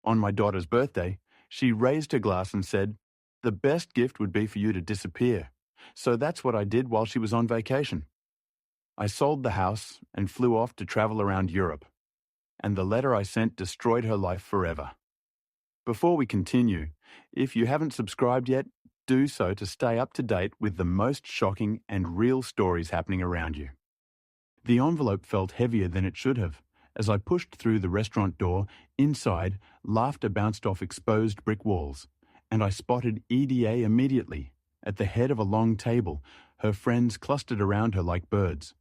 On my daughter's birthday, she raised her glass and said, "The best gift would be for you to disappear." So that's what I did while she was on vacation. I sold the house and flew off to travel around Europe, and the letter I sent destroyed her life forever. Before we continue, if you haven't subscribed yet, do so to stay up to date with the most shocking and real stories happening around you. The envelope felt heavier than it should have. As I pushed through the restaurant door, inside, laughter bounced off exposed brick walls, and I spotted EDA immediately, at the head of a long table, her friends clustered around her like birds.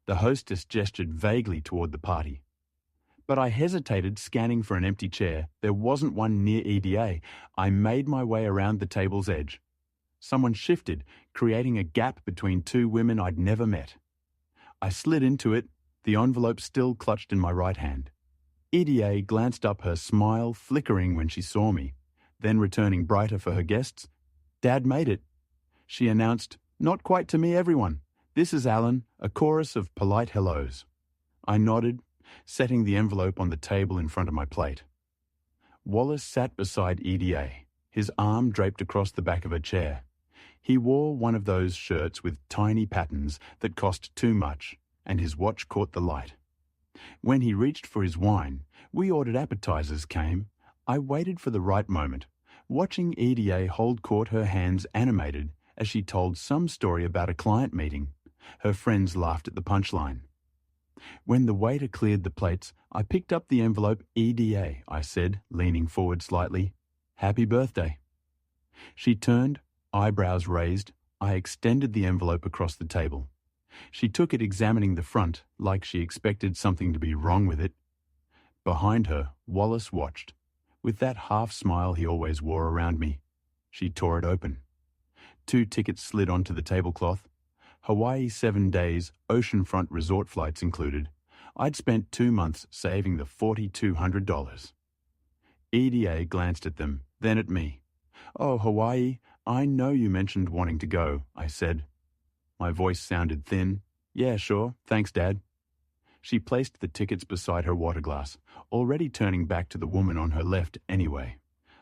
The hostess gestured vaguely toward the party. But I hesitated, scanning for an empty chair. There wasn't one near EDA. I made my way around the table's edge. Someone shifted, creating a gap between two women I'd never met. I slid into it, the envelope still clutched in my right hand. EDA glanced up, her smile flickering when she saw me, then returning brighter for her guests. "Dad made it," she announced. "Not quite to me, everyone. This is Alan," a chorus of polite hellos. I nodded, setting the envelope on the table in front of my plate. Wallace sat beside EDA, his arm draped across the back of a chair. He wore one of those shirts with tiny patterns that cost too much, and his watch caught the light. When he reached for his wine, we ordered appetizers came. I waited for the right moment, watching EDA hold court, her hands animated as she told some story about a client meeting. Her friends laughed at the punchline. When the waiter cleared the plates, I picked up the envelope. "EDA, I said, leaning forward slightly. "Happy birthday." She turned, eyebrows raised. I extended the envelope across the table. She took it, examining the front, like she expected something to be wrong with it. Behind her, Wallace watched, with that half-smile he always wore around me. She tore it open. 2 tickets slid onto the tablecloth. Hawaii 7 days, oceanfront resort flights included. I'd spent 2 months saving the $4,200. EDA glanced at them, then at me. "Oh, Hawaii, I know you mentioned wanting to go," I said. My voice sounded thin. "Yeah, sure. Thanks, Dad." She placed the tickets beside her water glass, already turning back to the woman on her left anyway.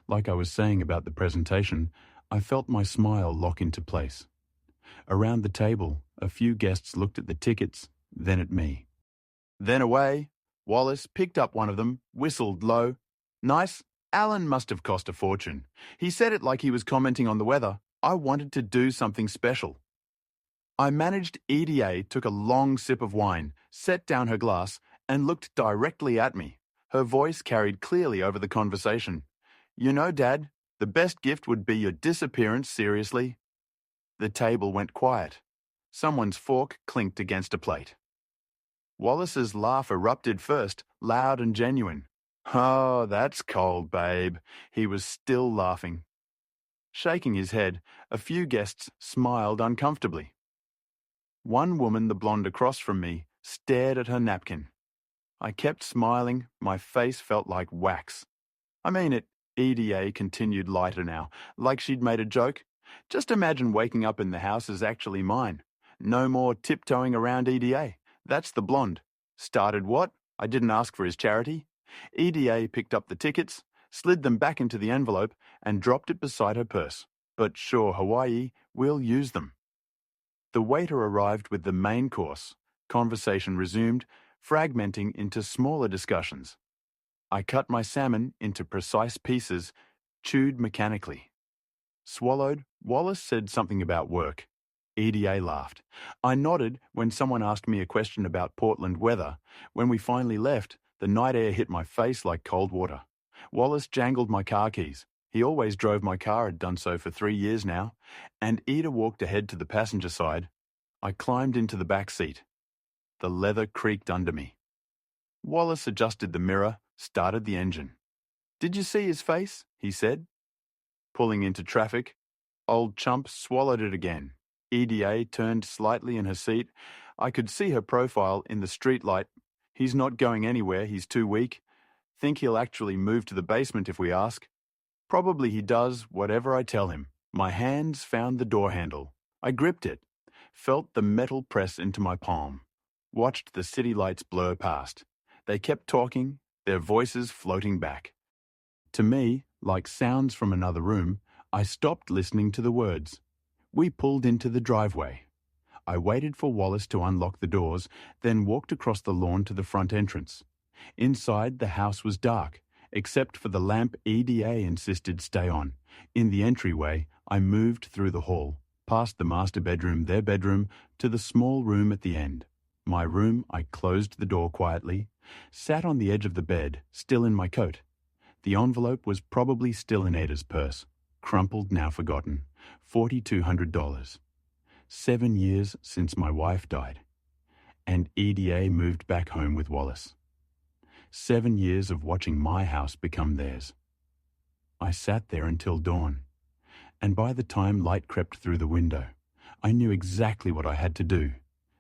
Like I was saying about the presentation, I felt my smile lock into place. Around the table, a few guests looked at the tickets, then at me. Then away. Wallace picked up one of them, whistled low. "Nice? Alan must have cost a fortune. He said it like he was commenting on the weather. I wanted to do something special." I managed. EDA took a long sip of wine, set down her glass, and looked directly at me. Her voice carried clearly over the conversation. "You know, Dad, the best gift would be your disappearance, seriously." The table went quiet. Someone's fork clinked against a plate. Wallace's laugh erupted first, loud and genuine. "Oh, that's cold, babe." He was still laughing. Shaking his head, a few guests smiled uncomfortably. One woman, the blonde across from me, stared at her napkin. I kept smiling. My face felt like wax. "I mean it," EDA continued lighter now, like she'd made a joke. "Just imagine waking up and the house is actually mine. No more tiptoeing around EDA. That's the blonde. Started what? I didn't ask for his charity." EDA picked up the tickets, slid them back into the envelope, and dropped it beside her purse. "But sure, Hawaii, we'll use them." The waiter arrived with the main course. Conversation resumed, fragmenting into smaller discussions. I cut my salmon into precise pieces, chewed mechanically. Swallowed. Wallace said something about work. EDA laughed. I nodded when someone asked me a question about Portland weather. When we finally left, the night air hit my face like cold water. Wallace jangled my car keys. He always drove my car, had done so for 3 years now, and Ida walked ahead to the passenger side. I climbed into the back seat. The leather creaked under me. Wallace adjusted the mirror, started the engine. "Did you see his face?" he said. Pulling into traffic, old chump swallowed it again. EDA turned slightly in her seat. I could see her profile in the streetlight. "He's not going anywhere, he's too weak. Think he'll actually move to the basement if we ask." "Probably he does, whatever I tell him." My hands found the door handle. I gripped it, felt the metal press into my palm, watched the city lights blur past. They kept talking, their voices floating back. To me, like sounds from another room, I stopped listening to the words. We pulled into the driveway. I waited for Wallace to unlock the doors, then walked across the lawn to the front entrance. Inside, the house was dark, except for the lamp EDA insisted stay on. In the entryway, I moved through the hall, past the master bedroom, their bedroom, to the small room at the end. My room, I closed the door quietly, sat on the edge of the bed, still in my coat. The envelope was probably still in Ada's purse, crumpled, now forgotten, $4,200. 7 years since my wife died, and EDA moved back home with Wallace. 7 years of watching my house become theirs. I sat there until dawn, and by the time light crept through the window, I knew exactly what I had to do.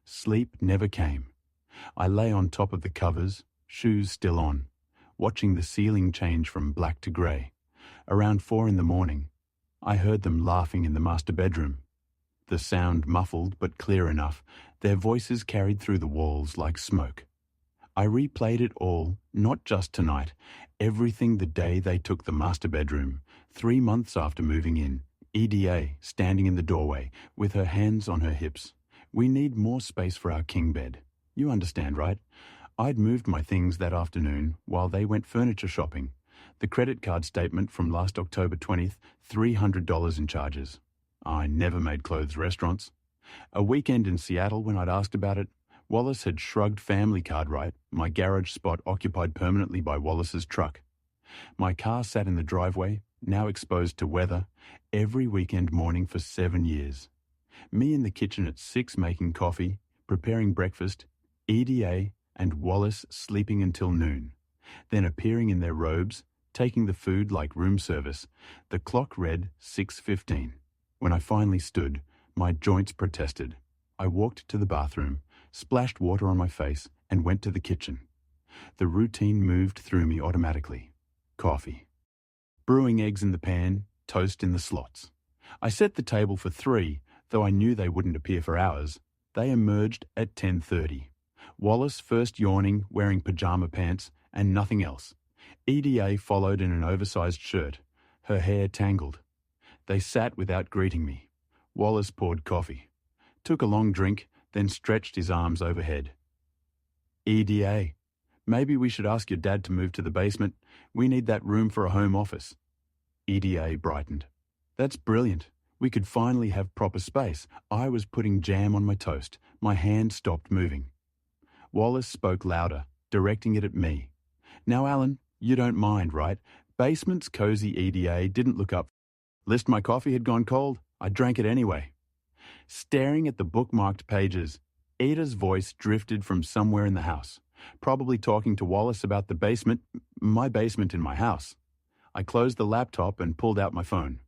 Sleep never came. I lay on top of the covers, shoes still on, watching the ceiling change from black to grey. Around 4 a.m, I heard them laughing in the master bedroom. The sound muffled but clear enough, their voices carried through the walls like smoke. I replayed it all, not just tonight, everything the day they took the master bedroom, 3 months after moving in, EDA standing in the doorway with her hands on her hips. We need more space for our king bed. You understand, right? I'd moved my things that afternoon while they went furniture shopping. The credit card statement from last October 20th, $300 in charges. I never made clothes restaurants. A weekend in Seattle when I'd asked about it, Wallace had shrugged family card right, my garage spot occupied permanently by Wallace's truck. My car sat in the driveway, now exposed to weather, every weekend morning for 7 years. Me in the kitchen at 6 making coffee, preparing breakfast, EDA and Wallace sleeping until noon, then appearing in their robes, taking the food like room service. The clock read 6:15. When I finally stood, my joints protested. I walked to the bathroom, splashed water on my face, and went to the kitchen. The routine moved through me automatically. Coffee. Brewing eggs in the pan, toast in the slots. I set the table for 3, though I knew they wouldn't appear for hours. They emerged at 10:30. Wallace first yawning, wearing pajama pants, and nothing else. EDA followed in an oversized shirt, her hair tangled. They sat without greeting me. Wallace poured coffee, took a long drink, then stretched his arms overhead. EDA, maybe we should ask your dad to move to the basement. We need that room for a home office. EDA brightened. That's brilliant. We could finally have proper space. I was putting jam on my toast. My hand stopped moving. Wallace spoke louder, directing it at me. Now, Alan, you don't mind, right? Basement's cozy. EDA didn't look up. List my coffee had gone cold. I drank it anyway. Staring at the bookmarked pages, Ada's voice drifted from somewhere in the house, probably talking to Wallace about the basement, my basement in my house. I closed the laptop and pulled out my phone.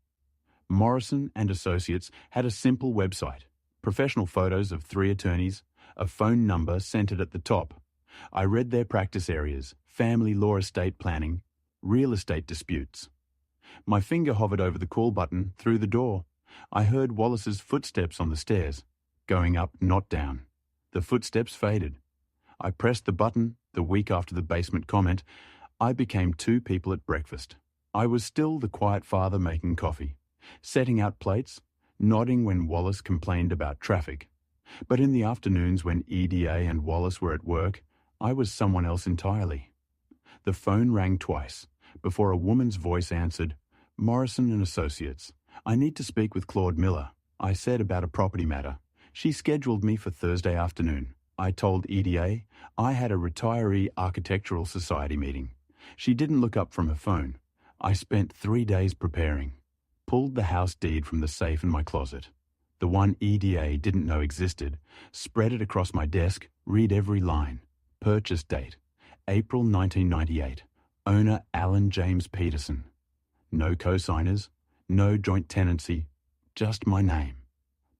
Morrison and Associates had a simple website, professional photos of 3 attorneys, a phone number centered at the top. I read their practice areas, family law, estate planning, real estate disputes. My finger hovered over the call button through the door. I heard Wallace's footsteps on the stairs, going up, not down. The footsteps faded. I pressed the button. The week after the basement comment, I became 2 people at breakfast. I was still the quiet father making coffee, setting out plates, nodding when Wallace complained about traffic. But in the afternoons when EDA and Wallace were at work, I was someone else entirely. The phone rang twice before a woman's voice answered. Morrison and Associates. I need to speak with Claude Miller, I said, about a property matter. She scheduled me for Thursday afternoon. I told EDA I had a retiree architectural society meeting. She didn't look up from her phone. I spent 3 days preparing. Pulled the house deed from the safe in my closet, the one EDA didn't know existed, spread it across my desk, read every line. Purchase date, April 1998. Owner Alan James Peterson. No co-signers, no joint tenancy, just my name.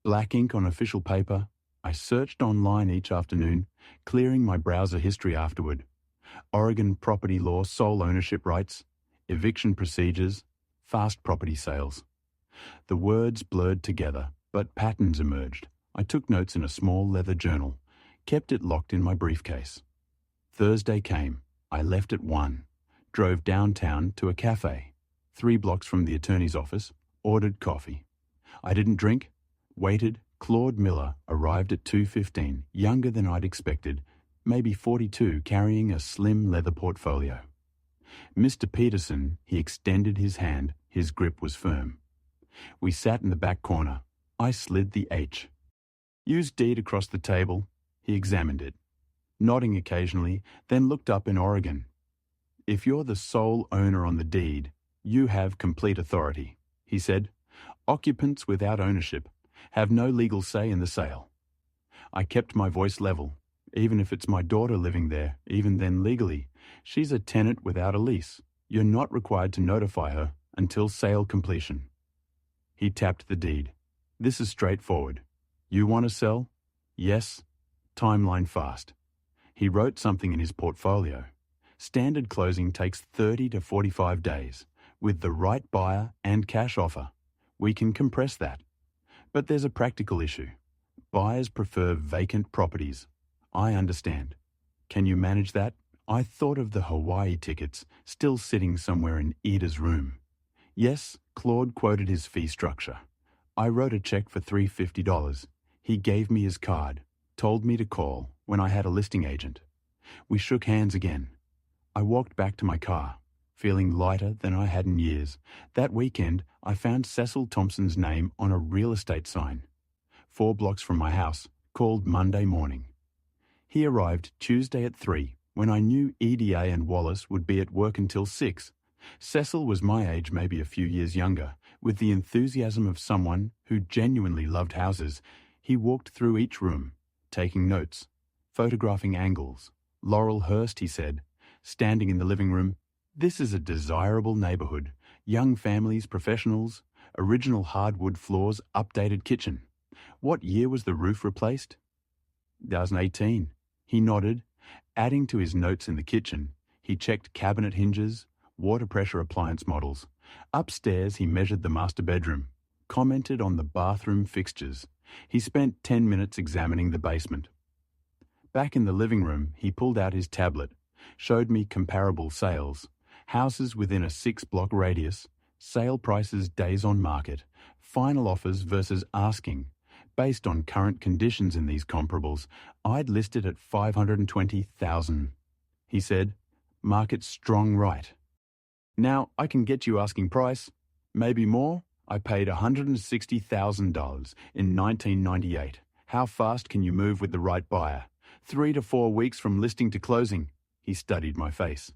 Black ink on official paper. I searched online each afternoon, clearing my browser history afterward. Oregon property law, sole ownership rights, eviction procedures, fast property sales. The words blurred together, but patterns emerged. I took notes in a small leather journal, kept it locked in my briefcase. Thursday came. I left at 1. drove downtown to a cafe, 3 blocks from the attorney's office, ordered coffee. I didn't drink, waited. Claude Miller arrived at 2:15, younger than I'd expected, maybe 42, carrying a slim leather portfolio. Mr. Peterson, he extended his hand. His grip was firm. We sat in the back corner. I slid the H. Used deed across the table. He examined it, nodding occasionally, then looked up in Oregon. If you're the sole owner on the deed, you have complete authority, he said. Occupants without ownership have no legal say in the sale. I kept my voice level. Even if it's my daughter living there, even then legally, she's a tenant without a lease. You're not required to notify her until sale completion. He tapped the deed. This is straightforward. You want to sell? Yes. Timeline fast. He wrote something in his portfolio. Standard closing takes 30 to 45 days. With the right buyer and cash offer, we can compress that. But there's a practical issue. Buyers prefer vacant properties. I understand. Can you manage that? I thought of the Hawaii tickets still sitting somewhere in Ida's room. Yes, Claude quoted his fee structure. I wrote a check for $350. He gave me his card, told me to call when I had a listing agent. We shook hands again. I walked back to my car, feeling lighter than I had in years. That weekend, I found Cecil Thompson's name on a real estate sign, 4 blocks from my house, called Monday morning. He arrived Tuesday at 3, when I knew EDA and Wallace would be at work until 6. Cecil was my age, maybe a few years younger. With the enthusiasm of someone who genuinely loved houses, he walked through each room, taking notes, photographing angles. Laurelhurst, he said, standing in the living room. This is a desirable neighborhood. Young families, professionals, original hardwood floors, updated kitchen. What year was the roof replaced? 2018. He nodded. Adding to his notes in the kitchen, he checked cabinet hinges, water pressure appliance models. Upstairs, he measured the master bedroom, commented on the bathroom fixtures. He spent 10 minutes examining the basement. Back in the living room, he pulled out his tablet, showed me comparable sales, houses within a 6-block radius, sale prices, days on market, final offers versus asking. Based on current conditions in these comparables, I'd listed at $520,000. He said, market strong right. Now I can get you asking price, maybe more. I paid $160,000 in 1998. How fast can you move with the right buyer? 3 to 4 weeks from listing to closing. He studied my face.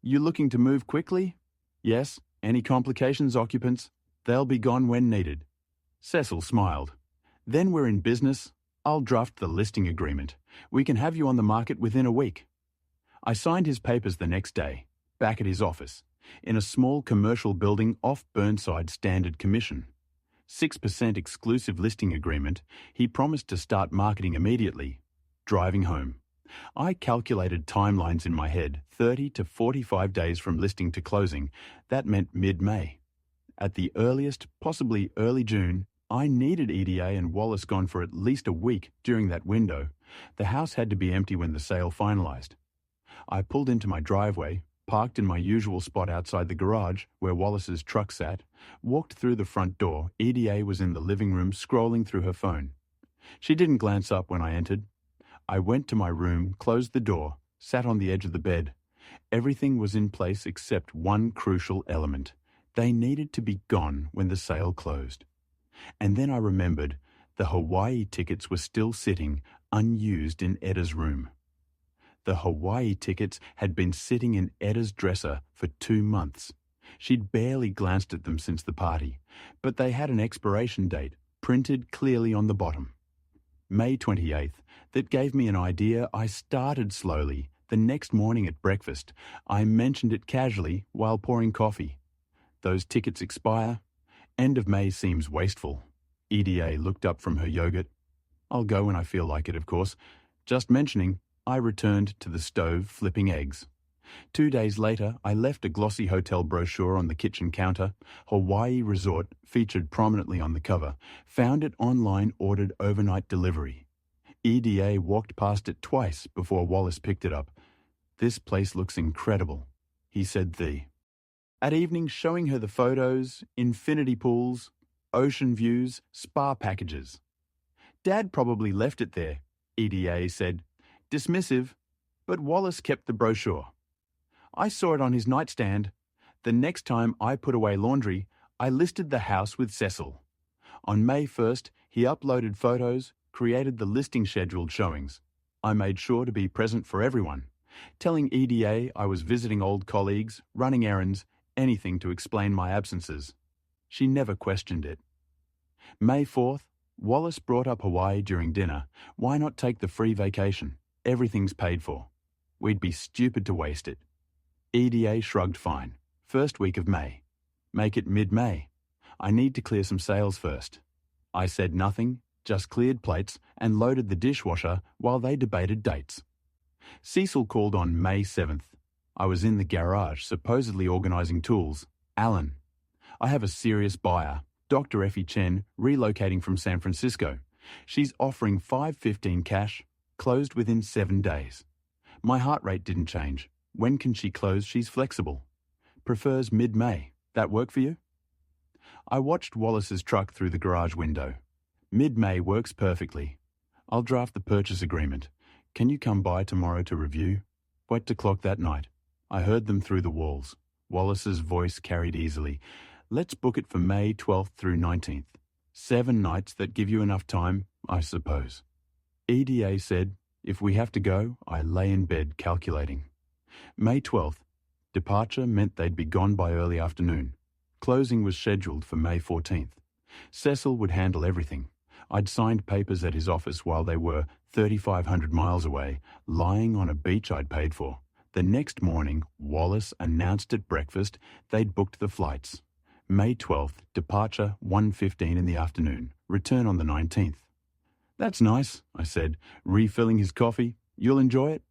You looking to move quickly? Yes. Any complications, occupants? They'll be gone when needed. Cecil smiled. Then we're in business. I'll draft the listing agreement. We can have you on the market within a week. I signed his papers the next day, back at his office, in a small commercial building off Burnside Standard Commission. 6% exclusive listing agreement. He promised to start marketing immediately. Driving home, I calculated timelines in my head, 30 to 45 days from listing to closing. That meant mid-May. At the earliest, possibly early June, I needed EDA and Wallace gone for at least a week during that window. The house had to be empty when the sale finalized. I pulled into my driveway, parked in my usual spot outside the garage where Wallace's truck sat, walked through the front door. EDA was in the living room scrolling through her phone. She didn't glance up when I entered. I went to my room, closed the door, sat on the edge of the bed. Everything was in place except one crucial element. They needed to be gone when the sale closed. And then I remembered the Hawaii tickets were still sitting unused in Eda's room. The Hawaii tickets had been sitting in Eda's dresser for 2 months. She'd barely glanced at them since the party, but they had an expiration date printed clearly on the bottom. May 28th, that gave me an idea. I started slowly. The next morning at breakfast, I mentioned it casually while pouring coffee. Those tickets expire. End of May seems wasteful. EDA looked up from her yogurt. I'll go when I feel like it, of course. Just mentioning, I returned to the stove flipping eggs. 2 days later, I left a glossy hotel brochure on the kitchen counter. Hawaii Resort featured prominently on the cover. Found it online, ordered overnight delivery. EDA walked past it twice before Wallace picked it up. This place looks incredible. he said At evening, showing her the photos, infinity pools, ocean views, spa packages. Dad probably left it there, EDA said, dismissive, but Wallace kept the brochure. I saw it on his nightstand. The next time I put away laundry, I listed the house with Cecil. On May 1st, he uploaded photos, created the listing scheduled showings. I made sure to be present for everyone, telling EDA I was visiting old colleagues, running errands, anything to explain my absences. She never questioned it. May 4th, Wallace brought up Hawaii during dinner. Why not take the free vacation? Everything's paid for. We'd be stupid to waste it. EDA shrugged fine. First week of May. Make it mid-May. I need to clear some sales first. I said nothing, just cleared plates and loaded the dishwasher while they debated dates. Cecil called on May 7th. I was in the garage, supposedly organising tools. Alan. I have a serious buyer, Dr. Effie Chen, relocating from San Francisco. She's offering $515 cash, closed within 7 days. My heart rate didn't change. When can she close? She's flexible. Prefers mid-May. That work for you? I watched Wallace's truck through the garage window. Mid-May works perfectly. I'll draft the purchase agreement. Can you come by tomorrow to review? 8 o'clock that night. I heard them through the walls. Wallace's voice carried easily. Let's book it for May 12th through 19th. 7 nights that give you enough time, I suppose. EDA said, if we have to go, I lay in bed calculating. May 12th. Departure meant they'd be gone by early afternoon. Closing was scheduled for May 14th. Cecil would handle everything. I'd signed papers at his office while they were 3,500 miles away, lying on a beach I'd paid for. The next morning, Wallace announced at breakfast they'd booked the flights. May 12th, departure 1:15 in the afternoon, return on the 19th. That's nice, I said, refilling his coffee. You'll enjoy it?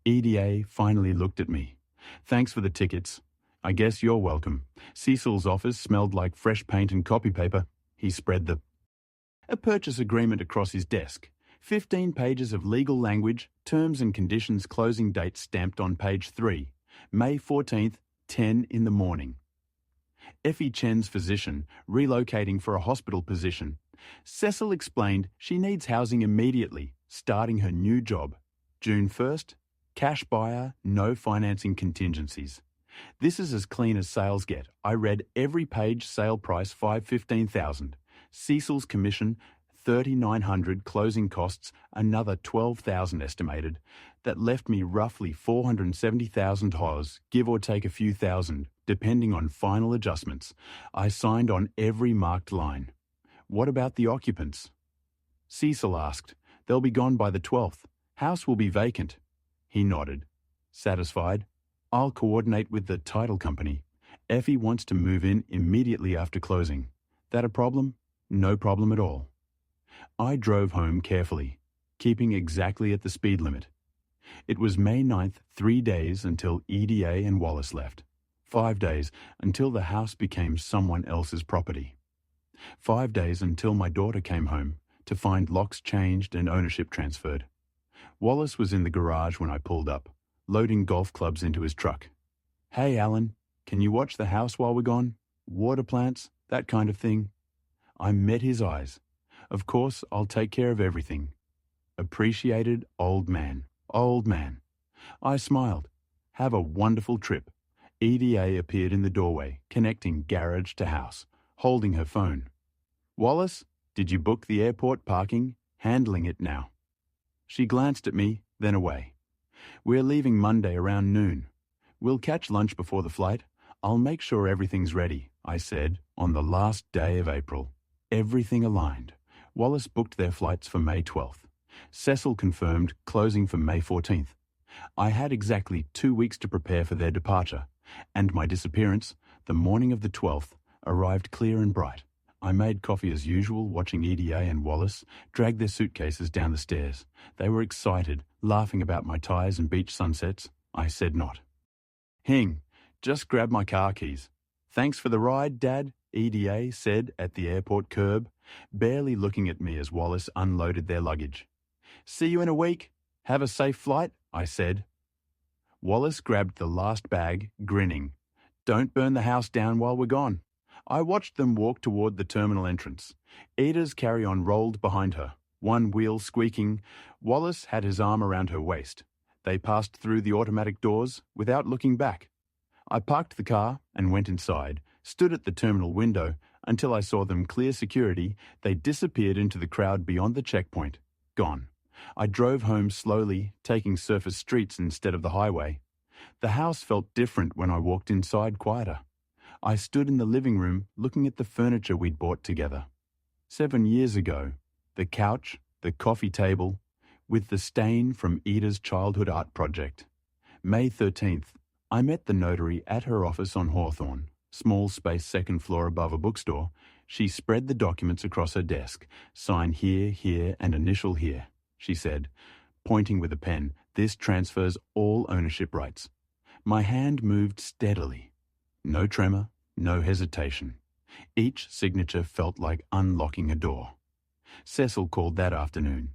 EDA finally looked at me. Thanks for the tickets. I guess you're welcome. Cecil's office smelled like fresh paint and copy paper. He spread a purchase agreement across his desk. 15 pages of legal language, terms and conditions, closing date stamped on page 3. May 14th, 10 in the morning. Effie Chen's physician, relocating for a hospital position. Cecil explained she needs housing immediately, starting her new job. June 1st, cash buyer, no financing contingencies. This is as clean as sales get. I read every page, sale price $515,000. Cecil's commission $3,900, closing costs another $12,000 estimated. That left me roughly $470,000, give or take a few thousand, depending on final adjustments. I signed on every marked line. What about the occupants? Cecil asked. They'll be gone by the 12th. House will be vacant. He nodded. Satisfied? I'll coordinate with the title company. Effie wants to move in immediately after closing. That a problem? No problem at all. I drove home carefully, keeping exactly at the speed limit. It was May 9th, 3 days until EDA and Wallace left. 5 days until the house became someone else's property. 5 days until my daughter came home to find locks changed and ownership transferred. Wallace was in the garage when I pulled up, loading golf clubs into his truck. Hey, Alan, can you watch the house while we're gone? Water plants, that kind of thing. I met his eyes. Of course, I'll take care of everything. Appreciated old man. Old man. I smiled. Have a wonderful trip. EDA appeared in the doorway, connecting garage to house, holding her phone. Wallace, did you book the airport parking? Handling it now. She glanced at me, then away. We're leaving Monday around noon. We'll catch lunch before the flight. I'll make sure everything's ready, I said, on the last day of April. Everything aligned. Wallace booked their flights for May 12th. Cecil confirmed closing for May 14th. I had exactly 2 weeks to prepare for their departure, and my disappearance, the morning of the 12th, arrived clear and bright. I made coffee as usual, watching EDA and Wallace drag their suitcases down the stairs. They were excited, laughing about my ties and beach sunsets. I said not. Hing, just grab my car keys. Thanks for the ride, Dad, EDA said at the airport curb, barely looking at me as Wallace unloaded their luggage. See you in a week. Have a safe flight, I said. Wallace grabbed the last bag, grinning. "Don't burn the house down while we're gone." I watched them walk toward the terminal entrance. Ida's carry-on rolled behind her, one wheel squeaking. Wallace had his arm around her waist. They passed through the automatic doors without looking back. I parked the car and went inside, stood at the terminal window until I saw them clear security. They disappeared into the crowd beyond the checkpoint. Gone. I drove home slowly, taking surface streets instead of the highway. The house felt different when I walked inside quieter. I stood in the living room looking at the furniture we'd bought together. 7 years ago, the couch, the coffee table, with the stain from Ida's childhood art project. May 13th, I met the notary at her office on Hawthorne, small space second floor above a bookstore. She spread the documents across her desk. "Sign here, here, and initial here," she said, pointing with a pen. "This transfers all ownership rights." My hand moved steadily. No tremor, no hesitation. Each signature felt like unlocking a door. Cecil called that afternoon.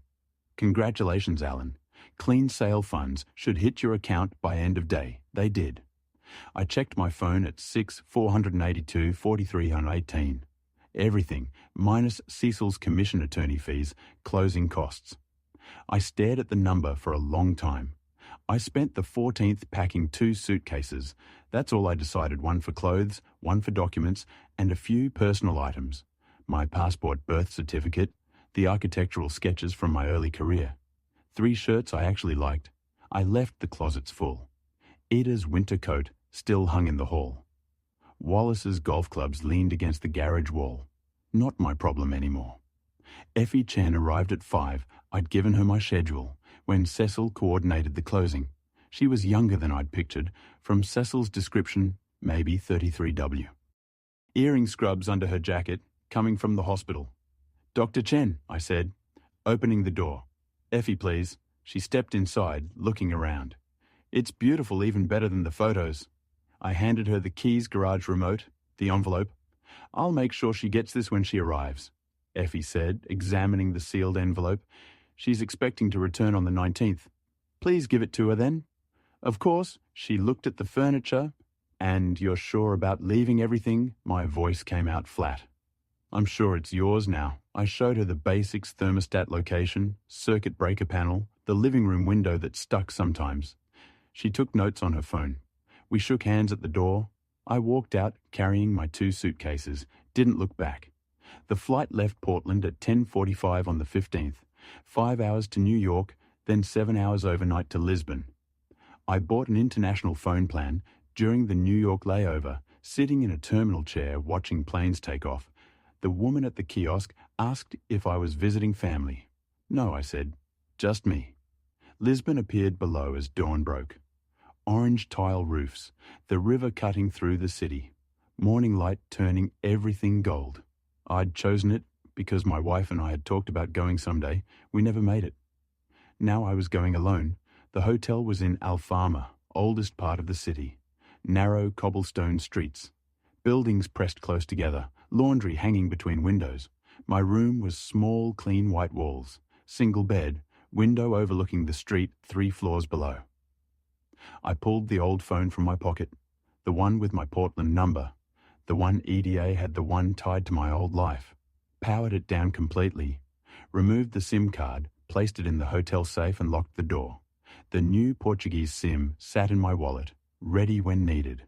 "Congratulations, Alan. Clean sale funds should hit your account by end of day." They did. I checked my phone at 6/482/4318. Everything, minus Cecil's commission attorney fees, closing costs. I stared at the number for a long time. I spent the 14th packing 2 suitcases. That's all I decided, one for clothes, one for documents, and a few personal items. My passport, birth certificate, the architectural sketches from my early career. 3 shirts I actually liked. I left the closets full. Ida's winter coat still hung in the hall. Wallace's golf clubs leaned against the garage wall. Not my problem anymore. Effie Chen arrived at 5. I'd given her my schedule when Cecil coordinated the closing. She was younger than I'd pictured. From Cecil's description, maybe 33W. Earring scrubs under her jacket, coming from the hospital. "Dr. Chen," I said, opening the door. "Effie, please." She stepped inside, looking around. "It's beautiful, even better than the photos." I handed her the keys, garage remote, the envelope. "I'll make sure she gets this when she arrives," Effie said, examining the sealed envelope. "She's expecting to return on the 19th. Please give it to her then." "Of course." She looked at the furniture. "And you're sure about leaving everything?" My voice came out flat. "I'm sure it's yours now." I showed her the basics: thermostat location, circuit breaker panel, the living room window that stuck sometimes. She took notes on her phone. We shook hands at the door. I walked out carrying my 2 suitcases, didn't look back. The flight left Portland at 10:45 on the 15th, 5 hours to New York, then 7 hours overnight to Lisbon. I bought an international phone plan during the New York layover, sitting in a terminal chair watching planes take off. The woman at the kiosk asked if I was visiting family. "No," I said, "just me." Lisbon appeared below as dawn broke. Orange tile roofs, the river cutting through the city, morning light turning everything gold. I'd chosen it because my wife and I had talked about going someday. We never made it. Now I was going alone. The hotel was in Alfama, oldest part of the city. Narrow cobblestone streets. Buildings pressed close together, laundry hanging between windows. My room was small, clean white walls, single bed, window overlooking the street 3 floors below. I pulled the old phone from my pocket, the one with my Portland number, the one EDA had, the one tied to my old life. Powered it down completely, removed the SIM card, placed it in the hotel safe and locked the door. The new Portuguese SIM sat in my wallet, ready when needed.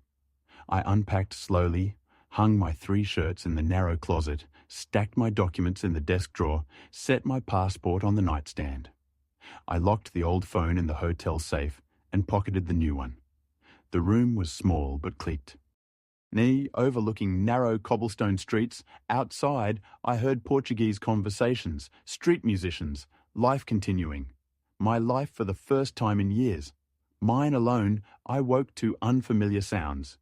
I unpacked slowly, hung my 3 shirts in the narrow closet, stacked my documents in the desk drawer, set my passport on the nightstand. I locked the old phone in the hotel safe and pocketed the new one. The room was small but clicked. Overlooking narrow cobblestone streets, outside I heard Portuguese conversations, street musicians, life continuing. My life for the first time in years. Mine alone, I woke to unfamiliar sounds.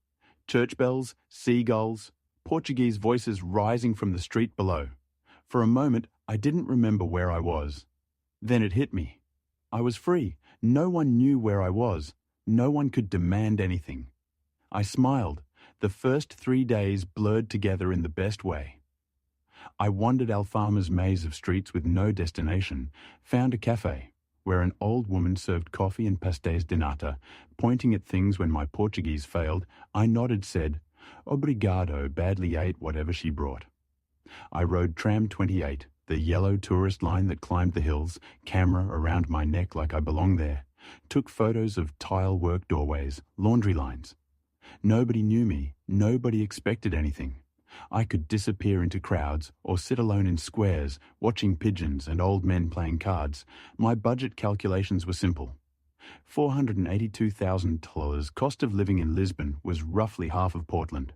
Church bells, seagulls, Portuguese voices rising from the street below. For a moment, I didn't remember where I was. Then it hit me. I was free. No one knew where I was. No one could demand anything. I smiled. The first 3 days blurred together in the best way. I wandered Alfama's maze of streets with no destination, found a cafe, where an old woman served coffee and pastéis de nata. Pointing at things when my Portuguese failed, I nodded, said, "Obrigado," badly ate whatever she brought. I rode tram 28, the yellow tourist line that climbed the hills, camera around my neck like I belonged there. Took photos of tile work doorways, laundry lines. Nobody knew me, nobody expected anything. I could disappear into crowds or sit alone in squares, watching pigeons and old men playing cards. My budget calculations were simple. $482,000 cost of living in Lisbon was roughly half of Portland.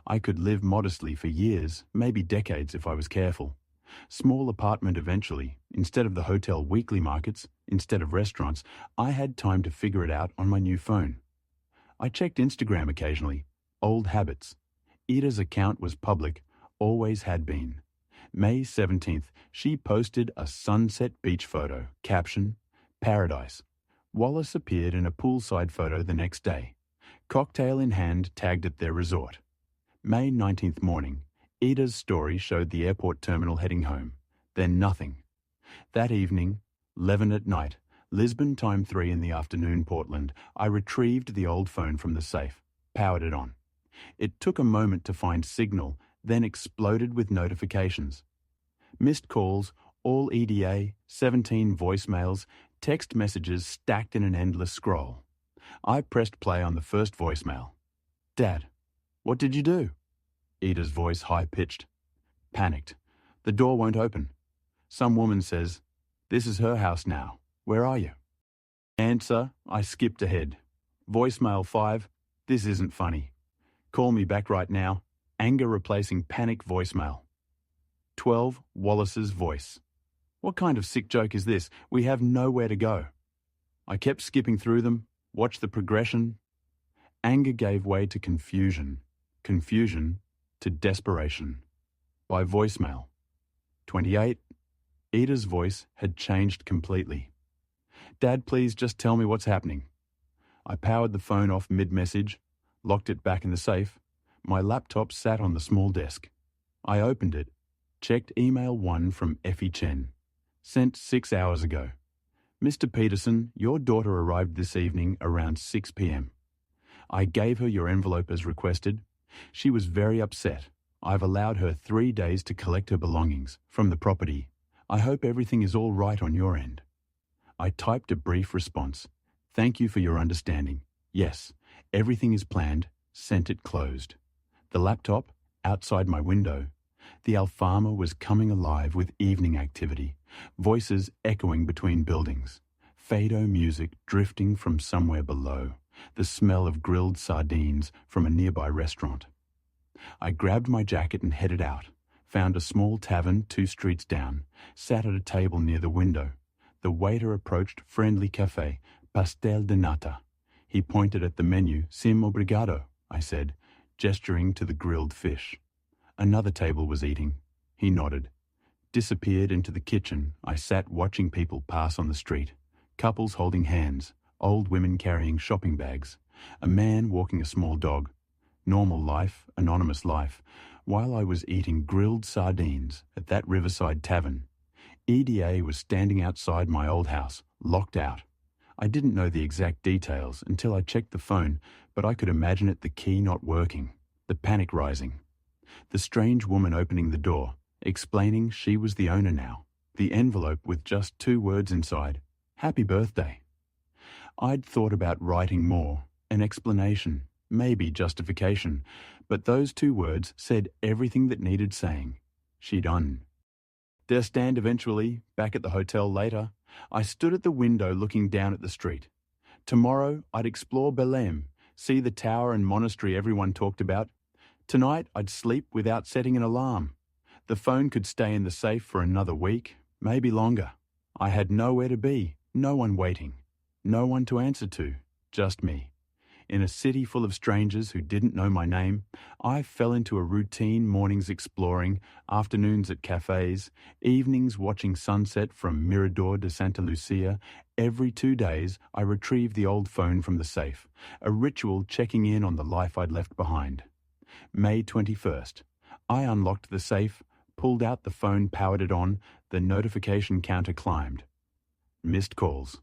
I could live modestly for years, maybe decades if I was careful. Small apartment eventually, instead of the hotel weekly markets, instead of restaurants, I had time to figure it out on my new phone. I checked Instagram occasionally. Old habits. Ida's account was public, always had been. May 17th, she posted a sunset beach photo, caption, "Paradise." Wallace appeared in a poolside photo the next day. Cocktail in hand, tagged at their resort. May 19th morning, Ida's story showed the airport terminal heading home. Then nothing. That evening, 11 at night, Lisbon time 3 in the afternoon, Portland, I retrieved the old phone from the safe, powered it on. It took a moment to find signal, then exploded with notifications. Missed calls, all EDA, 17 voicemails, text messages stacked in an endless scroll. I pressed play on the first voicemail. "Dad, what did you do?" Ida's voice high-pitched. Panicked. "The door won't open. Some woman says, 'This is her house now. Where are you?' Answer, I skipped ahead. Voicemail 5, 'This isn't funny. Call me back right now.' Anger replacing panic voicemail. 12, Wallace's voice. 'What kind of sick joke is this? We have nowhere to go.' I kept skipping through them, watched the progression. Anger gave way to confusion. Confusion to desperation. By voicemail. 28, Ida's voice had changed completely. "Dad, please just tell me what's happening." I powered the phone off mid-message, locked it back in the safe. My laptop sat on the small desk. I opened it, checked email 1 from Effie Chen. Sent 6 hours ago. "Mr. Peterson, your daughter arrived this evening around 6 p.m. I gave her your envelope as requested. She was very upset. I've allowed her 3 days to collect her belongings from the property. I hope everything is all right on your end." I typed a brief response. "Thank you for your understanding. Yes, everything is planned." Sent it closed. The laptop, outside my window. The Alfama was coming alive with evening activity, voices echoing between buildings, fado music drifting from somewhere below, the smell of grilled sardines from a nearby restaurant. I grabbed my jacket and headed out, found a small tavern 2 streets down, sat at a table near the window. The waiter approached friendly cafe, pastel de nata. He pointed at the menu. "Sim obrigado," I said, gesturing to the grilled fish. Another table was eating. He nodded. Disappeared into the kitchen. I sat watching people pass on the street. Couples holding hands, old women carrying shopping bags, a man walking a small dog. Normal life, anonymous life, while I was eating grilled sardines at that riverside tavern. EDA was standing outside my old house, locked out. I didn't know the exact details until I checked the phone, but I could imagine it, the key not working, the panic rising. The strange woman opening the door, explaining she was the owner now. The envelope with just 2 words inside, "Happy birthday." I'd thought about writing more, an explanation, maybe justification, but those 2 words said everything that needed saying. She'd done. Der stand eventually, back at the hotel later, I stood at the window looking down at the street. Tomorrow I'd explore Belém, see the tower and monastery everyone talked about. Tonight I'd sleep without setting an alarm. The phone could stay in the safe for another week, maybe longer. I had nowhere to be, no one waiting, no one to answer to, just me. In a city full of strangers who didn't know my name, I fell into a routine, mornings exploring, afternoons at cafes, evenings watching sunset from Mirador de Santa Lucia. Every 2 days, I retrieved the old phone from the safe, a ritual checking in on the life I'd left behind. May 21st. I unlocked the safe, pulled out the phone, powered it on, the notification counter climbed. missed calls.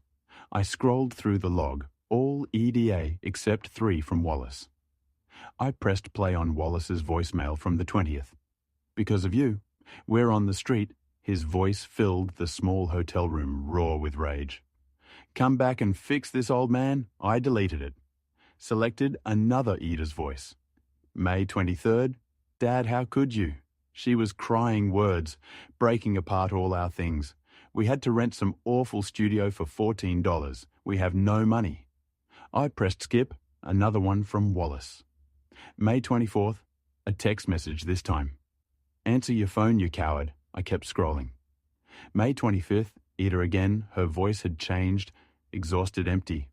I scrolled through the log, all EDA except 3 from Wallace. I pressed play on Wallace's voicemail from the 20th. Because of you, we're on the street. His voice filled the small hotel room raw with rage. Come back and fix this, old man. I deleted it. Selected another Ida's voice. May 23rd. Dad, how could you? She was crying words, breaking apart all our things. We had to rent some awful studio for $14. We have no money. I pressed skip, another one from Wallace. May 24th, a text message this time. Answer your phone, you coward. I kept scrolling. May 25th, Ida again, her voice had changed, exhausted, empty.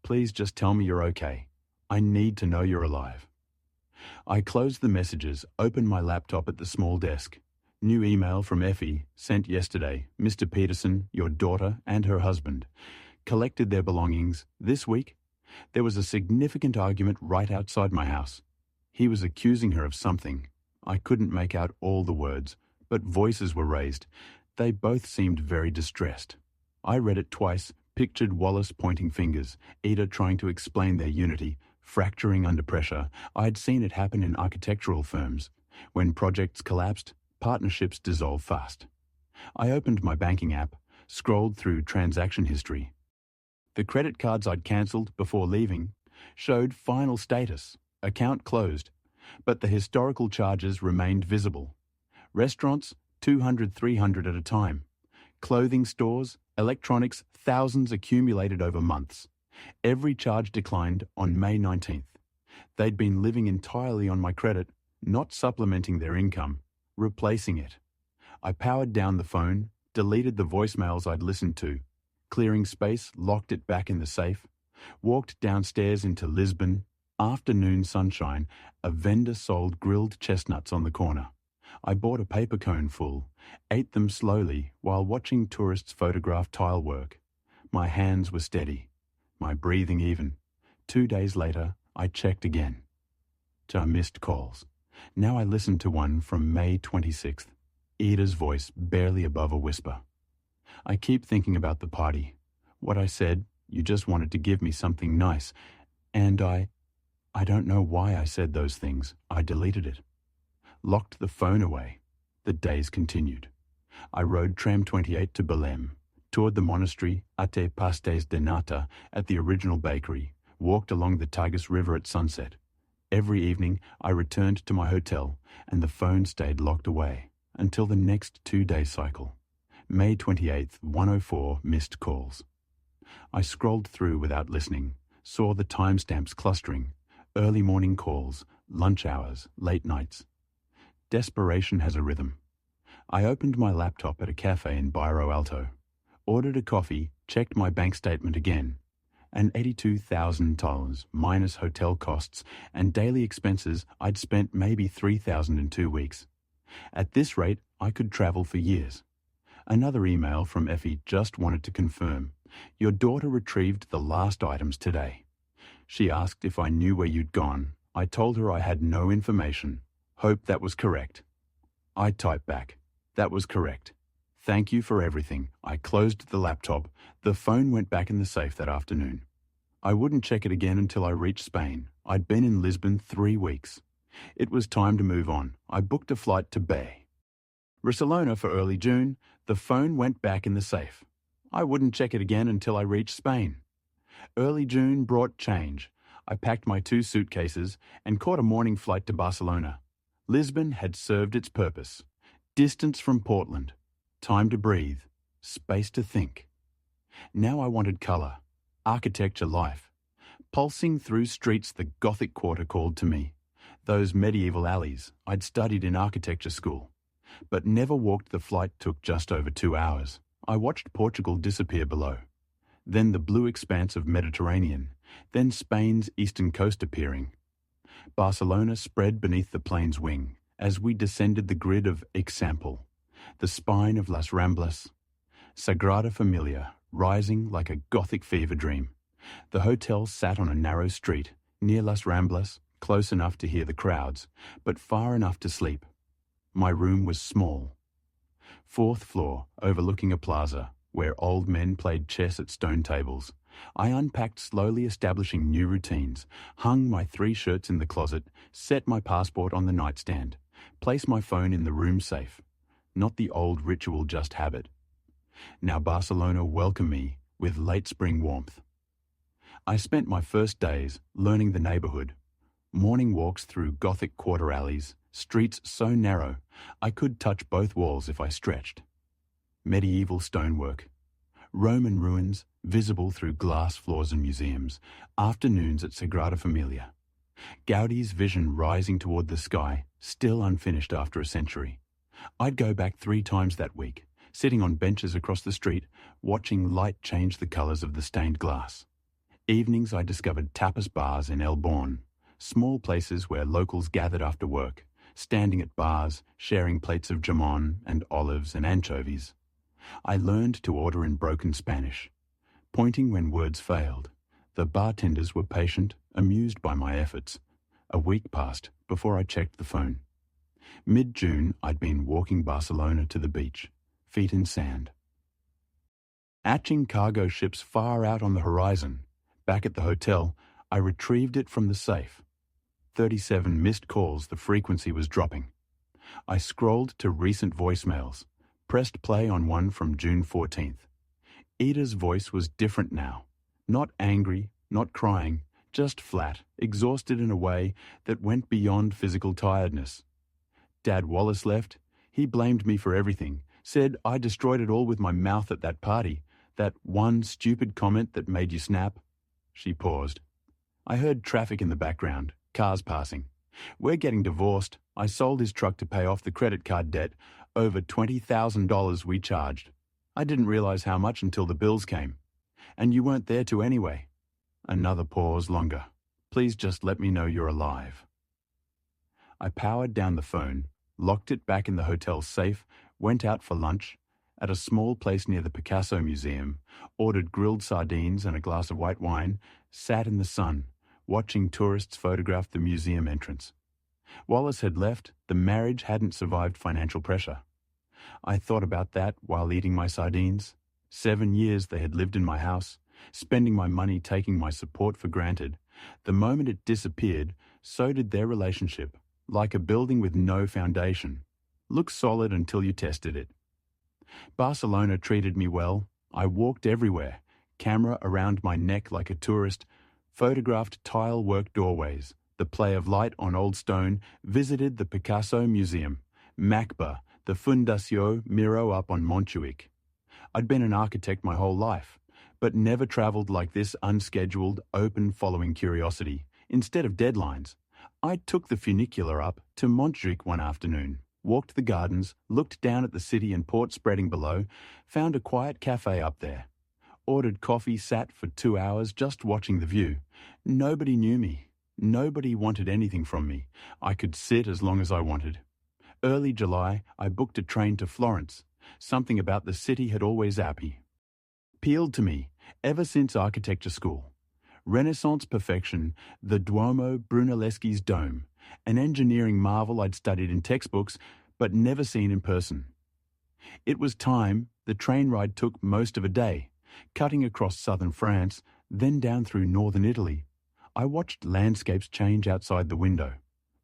Please just tell me you're okay. I need to know you're alive. I closed the messages, opened my laptop at the small desk. New email from Effie, sent yesterday. Mr. Peterson, your daughter, and her husband. Collected their belongings. This week, there was a significant argument right outside my house. He was accusing her of something. I couldn't make out all the words, but voices were raised. They both seemed very distressed. I read it twice, pictured Wallace pointing fingers, Ida trying to explain their unity, fracturing under pressure. I'd seen it happen in architectural firms. When projects collapsed, partnerships dissolve fast. I opened my banking app, scrolled through transaction history. The credit cards I'd cancelled before leaving showed final status, account closed, but the historical charges remained visible. Restaurants, 200, 300 at a time. Clothing stores, electronics, thousands accumulated over months. Every charge declined on May 19th. They'd been living entirely on my credit, not supplementing their income, replacing it. I powered down the phone, deleted the voicemails I'd listened to, clearing space, locked it back in the safe, walked downstairs into Lisbon. Afternoon sunshine, a vendor sold grilled chestnuts on the corner. I bought a paper cone full, ate them slowly while watching tourists photograph tile work. My hands were steady, my breathing even. 2 days later, I checked again. To missed calls. Now I listened to one from May 26th. Ida's voice barely above a whisper. I keep thinking about the party. What I said, you just wanted to give me something nice. And I don't know why I said those things. I deleted it. Locked the phone away. The days continued. I rode tram 28 to Belém, toured the monastery Ate Pastéis de Nata at the original bakery, walked along the Tagus River at sunset. Every evening I returned to my hotel and the phone stayed locked away until the next 2-day cycle. May 28th, 104 missed calls. I scrolled through without listening, saw the timestamps clustering, early morning calls, lunch hours, late nights. Desperation has a rhythm. I opened my laptop at a cafe in Bairro Alto, ordered a coffee, checked my bank statement again, and $82,000 minus hotel costs and daily expenses. I'd spent maybe $3,000 in 2 weeks. At this rate, I could travel for years. Another email from Effie just wanted to confirm. Your daughter retrieved the last items today. She asked if I knew where you'd gone. I told her I had no information. Hope that was correct. I typed back. That was correct. Thank you for everything. I closed the laptop. The phone went back in the safe that afternoon. I wouldn't check it again until I reached Spain. I'd been in Lisbon 3 weeks. It was time to move on. I booked a flight to Barcelona for early June. The phone went back in the safe. I wouldn't check it again until I reached Spain. Early June brought change. I packed my 2 suitcases and caught a morning flight to Barcelona. Lisbon had served its purpose. Distance from Portland. Time to breathe. Space to think. Now I wanted colour. Architecture life. Pulsing through streets the Gothic Quarter called to me. Those medieval alleys I'd studied in architecture school. But never walked. The flight took just over 2 hours. I watched Portugal disappear below. Then the blue expanse of Mediterranean. Then Spain's eastern coast appearing. Barcelona spread beneath the plane's wing as we descended the grid of Example, the spine of Las Ramblas. Sagrada Familia, rising like a Gothic fever dream. The hotel sat on a narrow street, near Las Ramblas, close enough to hear the crowds, but far enough to sleep. My room was small. 4th floor, overlooking a plaza, where old men played chess at stone tables. I unpacked, slowly establishing new routines, hung my 3 shirts in the closet, set my passport on the nightstand, placed my phone in the room safe. Not the old ritual, just habit. Now Barcelona welcomed me with late spring warmth. I spent my first days learning the neighborhood. Morning walks through Gothic quarter alleys, streets so narrow I could touch both walls if I stretched. Medieval stonework, Roman ruins visible through glass floors and museums, afternoons at Sagrada Familia. Gaudi's vision rising toward the sky, still unfinished after a century. I'd go back 3 times that week, sitting on benches across the street, watching light change the colors of the stained glass. Evenings I discovered tapas bars in El Born, small places where locals gathered after work, standing at bars, sharing plates of jamon and olives and anchovies. I learned to order in broken Spanish, pointing when words failed. The bartenders were patient, amused by my efforts. A week passed before I checked the phone. Mid-June, I'd been walking Barcelona to the beach, feet in sand. Atching cargo ships far out on the horizon. Back at the hotel, I retrieved it from the safe. 37 missed calls, the frequency was dropping. I scrolled to recent voicemails, pressed play on one from June 14th. Ida's voice was different now. Not angry, not crying, just flat, exhausted in a way that went beyond physical tiredness. Dad Wallace left. He blamed me for everything, said I destroyed it all with my mouth at that party, that one stupid comment that made you snap. She paused. I heard traffic in the background, cars passing. We're getting divorced. I sold his truck to pay off the credit card debt, over $20,000 we charged. I didn't realize how much until the bills came. And you weren't there to anyway. Another pause longer. Please just let me know you're alive. I powered down the phone, locked it back in the hotel safe, went out for lunch, at a small place near the Picasso Museum, ordered grilled sardines and a glass of white wine, sat in the sun, watching tourists photograph the museum entrance. Wallace had left. The marriage hadn't survived financial pressure. I thought about that while eating my sardines. 7 years they had lived in my house, spending my money, taking my support for granted. The moment it disappeared, so did their relationship, like a building with no foundation. Looked solid until you tested it. Barcelona treated me well. I walked everywhere, camera around my neck like a tourist, photographed tile-work doorways, the play of light on old stone, visited the Picasso Museum, MACBA, the Fundació Miró up on Montjuic. I'd been an architect my whole life, but never travelled like this, unscheduled, open following curiosity. Instead of deadlines, I took the funicular up to Montjuic one afternoon, walked the gardens, looked down at the city and port spreading below, found a quiet cafe up there. Ordered coffee, sat for 2 hours just watching the view. Nobody knew me. Nobody wanted anything from me. I could sit as long as I wanted. Early July, I booked a train to Florence. Something about the city had always appealed to me, ever since architecture school. Renaissance perfection, the Duomo, Brunelleschi's dome, an engineering marvel I'd studied in textbooks but never seen in person. It was time. The train ride took most of a day, cutting across southern France, then down through northern Italy. I watched landscapes change outside the window.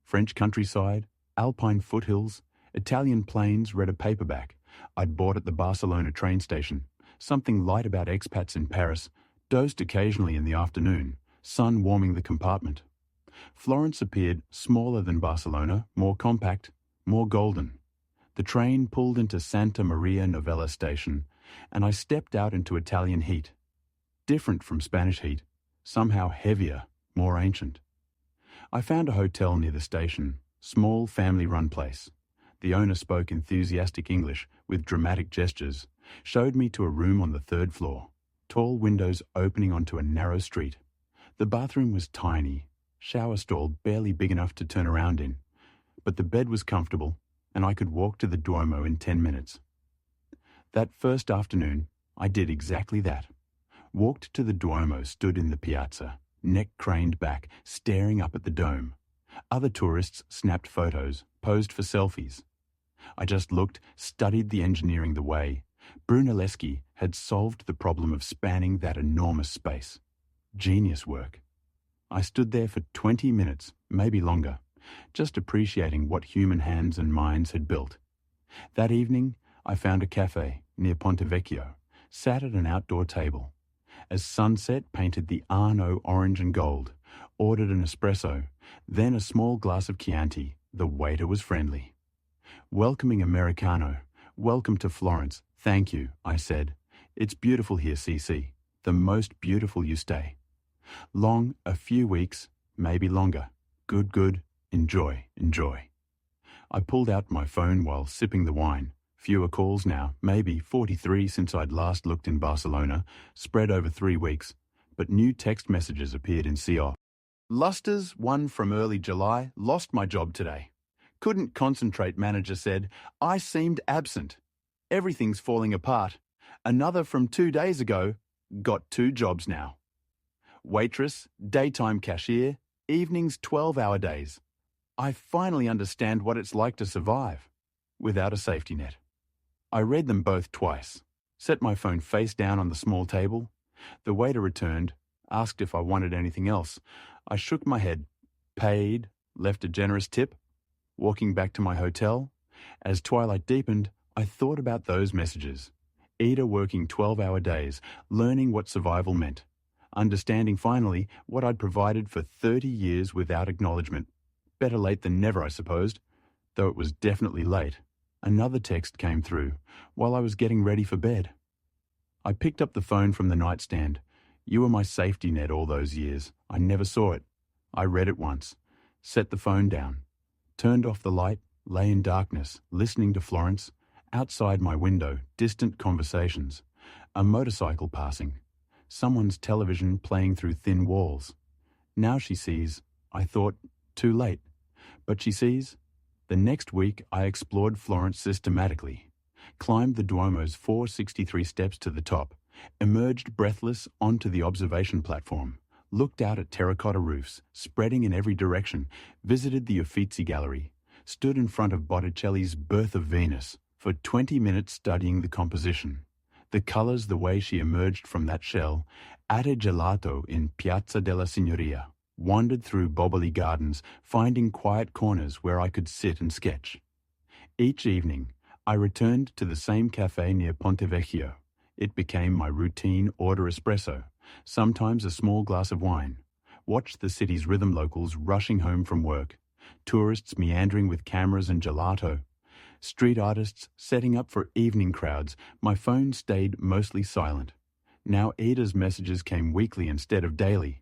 French countryside, Alpine foothills, Italian plains. Read a paperback I'd bought at the Barcelona train station, something light about expats in Paris, dozed occasionally in the afternoon, sun warming the compartment. Florence appeared smaller than Barcelona, more compact, more golden. The train pulled into Santa Maria Novella station, and I stepped out into Italian heat. Different from Spanish heat, somehow heavier, more ancient. I found a hotel near the station, small family-run place. The owner spoke enthusiastic English with dramatic gestures, showed me to a room on the 3rd floor, tall windows opening onto a narrow street. The bathroom was tiny, shower stall barely big enough to turn around in, but the bed was comfortable and I could walk to the Duomo in 10 minutes. That first afternoon, I did exactly that. Walked to the Duomo, stood in the piazza, neck craned back, staring up at the dome. Other tourists snapped photos, posed for selfies. I just looked, studied the engineering the way, Brunelleschi had solved the problem of spanning that enormous space. Genius work. I stood there for 20 minutes, maybe longer, just appreciating what human hands and minds had built. That evening, I found a cafe near Ponte Vecchio, sat at an outdoor table. As sunset painted the Arno orange and gold, ordered an espresso, then a small glass of Chianti. The waiter was friendly. Welcoming Americano. Welcome to Florence. Thank you, I said. It's beautiful here, CC. The most beautiful you stay. Long, a few weeks, maybe longer. Good. Enjoy. I pulled out my phone while sipping the wine. Fewer calls now, maybe 43 since I'd last looked in Barcelona, spread over 3 weeks, but new text messages appeared in CO. Luster's, one from early July, lost my job today. Couldn't concentrate, manager said. I seemed absent. Everything's falling apart. Another from 2 days ago, got 2 jobs now. Waitress, daytime cashier, evenings 12-hour days. I finally understand what it's like to survive without a safety net. I read them both twice, set my phone face down on the small table. The waiter returned, asked if I wanted anything else. I shook my head, paid, left a generous tip. Walking back to my hotel, as twilight deepened, I thought about those messages. Ida working 12-hour days, learning what survival meant. Understanding finally what I'd provided for 30 years without acknowledgement. Better late than never, I supposed, though it was definitely late. Another text came through while I was getting ready for bed. I picked up the phone from the nightstand. You were my safety net all those years. I never saw it. I read it once, set the phone down, turned off the light, lay in darkness, listening to Florence. Outside my window, distant conversations. A motorcycle passing. Someone's television playing through thin walls. Now she sees, I thought, too late. But she sees. The next week I explored Florence systematically. Climbed the Duomo's 463 steps to the top. Emerged breathless onto the observation platform. Looked out at terracotta roofs, spreading in every direction. Visited the Uffizi Gallery. Stood in front of Botticelli's Birth of Venus for 20 minutes studying the composition. The colors, the way she emerged from that shell. Ate gelato in Piazza della Signoria. Wandered through Boboli Gardens, finding quiet corners where I could sit and sketch. Each evening, I returned to the same cafe near Ponte Vecchio. It became my routine order espresso, sometimes a small glass of wine. Watched the city's rhythm locals rushing home from work. Tourists meandering with cameras and gelato. Street artists setting up for evening crowds. My phone stayed mostly silent. Now Ida's messages came weekly instead of daily,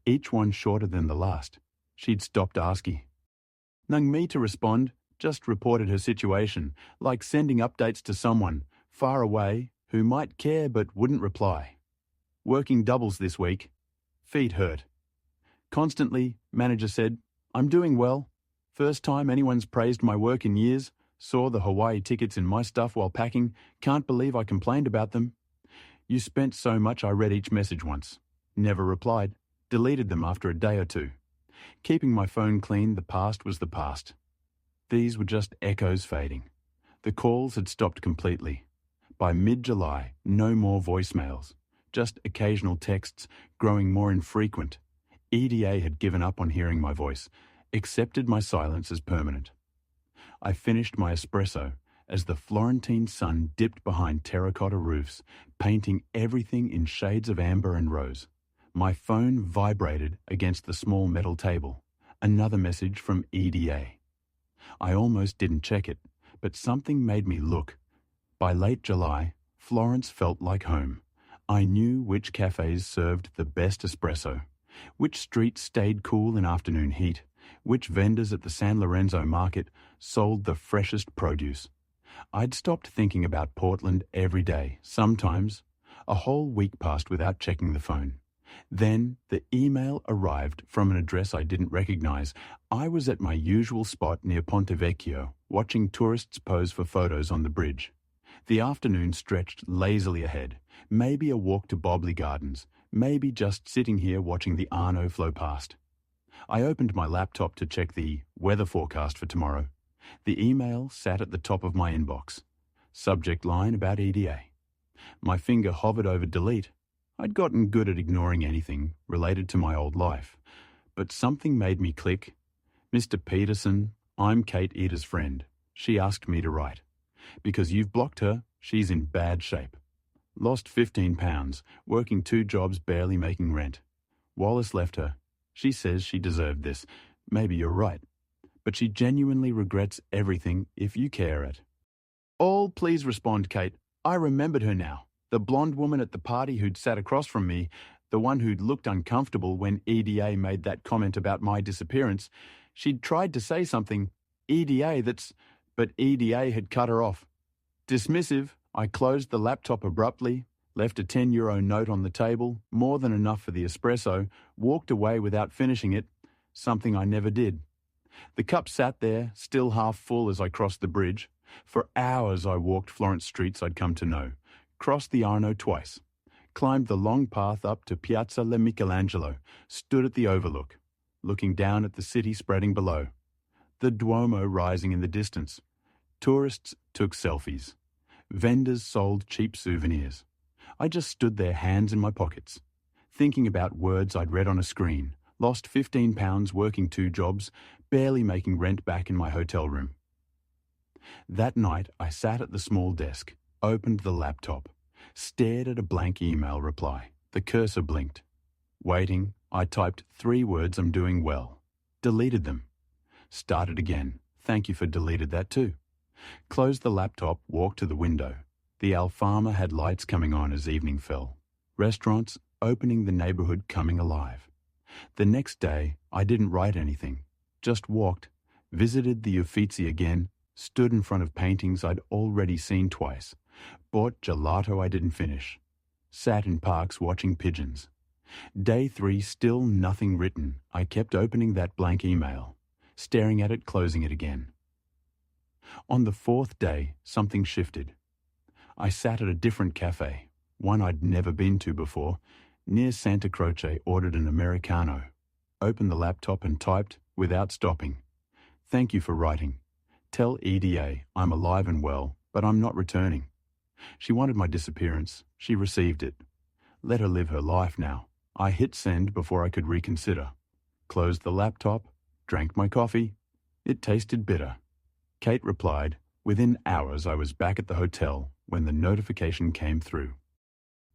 each one shorter than the last. She'd stopped asking. Nung me to respond, just reported her situation, like sending updates to someone far away who might care but wouldn't reply. Working doubles this week. Feet hurt. Constantly, manager said, I'm doing well. First time anyone's praised my work in years. Saw the Hawaii tickets in my stuff while packing. Can't believe I complained about them. You spent so much I read each message once. Never replied. Deleted them after a day or two. Keeping my phone clean, the past was the past. These were just echoes fading. The calls had stopped completely. By mid-July, no more voicemails. Just occasional texts, growing more infrequent. EDA had given up on hearing my voice, accepted my silence as permanent. I finished my espresso as the Florentine sun dipped behind terracotta roofs, painting everything in shades of amber and rose. My phone vibrated against the small metal table. Another message from EDA. I almost didn't check it, but something made me look. By late July, Florence felt like home. I knew which cafes served the best espresso, which streets stayed cool in afternoon heat, which vendors at the San Lorenzo market sold the freshest produce. I'd stopped thinking about Portland every day, sometimes. A whole week passed without checking the phone. Then the email arrived from an address I didn't recognize. I was at my usual spot near Ponte Vecchio, watching tourists pose for photos on the bridge. The afternoon stretched lazily ahead. Maybe a walk to Bobley Gardens, maybe just sitting here watching the Arno flow past. I opened my laptop to check the weather forecast for tomorrow. The email sat at the top of my inbox. Subject line about EDA. My finger hovered over delete. I'd gotten good at ignoring anything related to my old life, but something made me click. Mr. Peterson, I'm Kate Eater's friend. She asked me to write. Because you've blocked her, she's in bad shape. Lost 15 pounds, working 2 jobs, barely making rent. Wallace left her. She says she deserved this. Maybe you're right. But she genuinely regrets everything if you care it. All please respond, Kate. I remembered her now. The blonde woman at the party who'd sat across from me, the one who'd looked uncomfortable when EDA made that comment about my disappearance. She'd tried to say something, but EDA had cut her off. Dismissive, I closed the laptop abruptly, left a €10 note on the table, more than enough for the espresso, walked away without finishing it, something I never did. The cup sat there, still half full as I crossed the bridge. For hours I walked Florence streets I'd come to know, crossed the Arno twice, climbed the long path up to Piazza Le Michelangelo, stood at the overlook, looking down at the city spreading below, the Duomo rising in the distance. Tourists took selfies. Vendors sold cheap souvenirs. I just stood there, hands in my pockets, thinking about words I'd read on a screen, lost 15 pounds working 2 jobs, barely making rent back in my hotel room. That night, I sat at the small desk, opened the laptop, stared at a blank email reply. The cursor blinked. Waiting, I typed 3 words, I'm doing well. Deleted them. Started again. Thank you for deleted that too. Closed the laptop, walked to the window. The Alfama had lights coming on as evening fell. Restaurants opening, the neighborhood coming alive. The next day, I didn't write anything. Just walked, visited the Uffizi again, stood in front of paintings I'd already seen twice, bought gelato I didn't finish, sat in parks watching pigeons. Day 3, still nothing written. I kept opening that blank email, staring at it, closing it again. On the 4th day, something shifted. I sat at a different cafe, one I'd never been to before, near Santa Croce, ordered an Americano, opened the laptop and typed, without stopping, thank you for writing. Tell EDA I'm alive and well, but I'm not returning. She wanted my disappearance. She received it. Let her live her life now. I hit send before I could reconsider. Closed the laptop, drank my coffee. It tasted bitter. Kate replied. Within hours I was back at the hotel when the notification came through.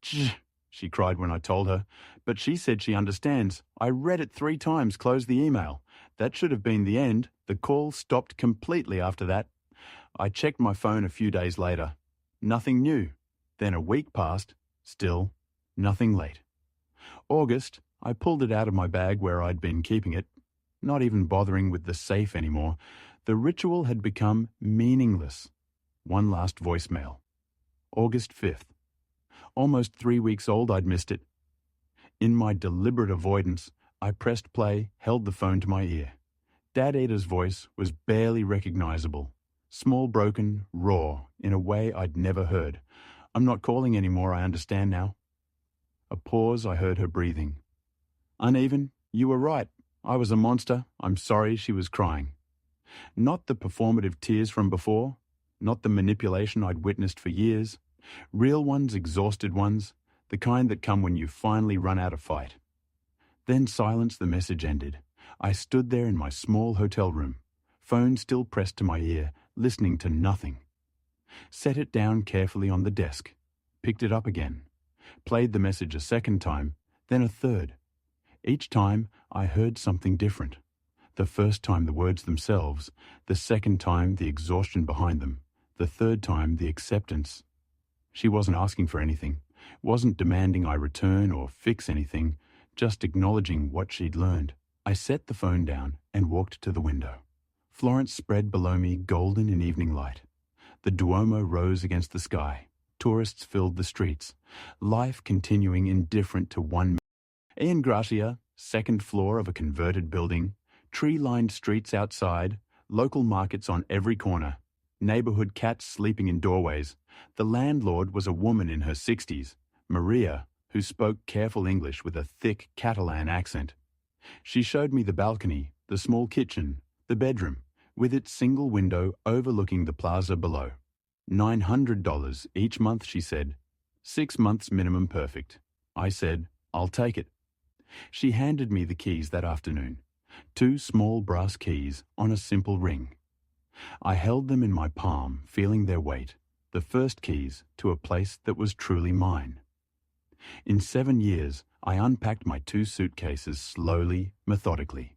"Tch," she cried when I told her, but she said she understands. I read it 3 times, closed the email. That should have been the end. The call stopped completely after that. I checked my phone a few days later. Nothing new. Then a week passed. Still, nothing late. August, I pulled it out of my bag where I'd been keeping it, not even bothering with the safe anymore. The ritual had become meaningless. One last voicemail. August 5th. Almost 3 weeks old, I'd missed it. In my deliberate avoidance, I pressed play, held the phone to my ear. Dad Ada's voice was barely recognizable. Small, broken, raw, in a way I'd never heard. I'm not calling anymore, I understand now. A pause, I heard her breathing. Uneven, you were right. I was a monster. I'm sorry. She was crying. Not the performative tears from before, not the manipulation I'd witnessed for years. Real ones, exhausted ones, the kind that come when you finally run out of fight. Then silence, the message ended. I stood there in my small hotel room, phone still pressed to my ear, listening to nothing. Set it down carefully on the desk, picked it up again, played the message a second time, then a third. Each time I heard something different. The first time the words themselves, the second time the exhaustion behind them, the third time the acceptance. She wasn't asking for anything, wasn't demanding I return or fix anything, just acknowledging what she'd learned. I set the phone down and walked to the window. Florence spread below me, golden in evening light. The Duomo rose against the sky. Tourists filled the streets. Life continuing indifferent to one. In Gracia, 2nd floor of a converted building, tree-lined streets outside, local markets on every corner, neighborhood cats sleeping in doorways. The landlord was a woman in her 60s, Maria, who spoke careful English with a thick Catalan accent. She showed me the balcony, the small kitchen, the bedroom, with its single window overlooking the plaza below. $900 each month, she said. 6 months minimum perfect. I said, I'll take it. She handed me the keys that afternoon. 2 small brass keys on a simple ring. I held them in my palm, feeling their weight, the first keys to a place that was truly mine. In 7 years, I unpacked my 2 suitcases slowly, methodically.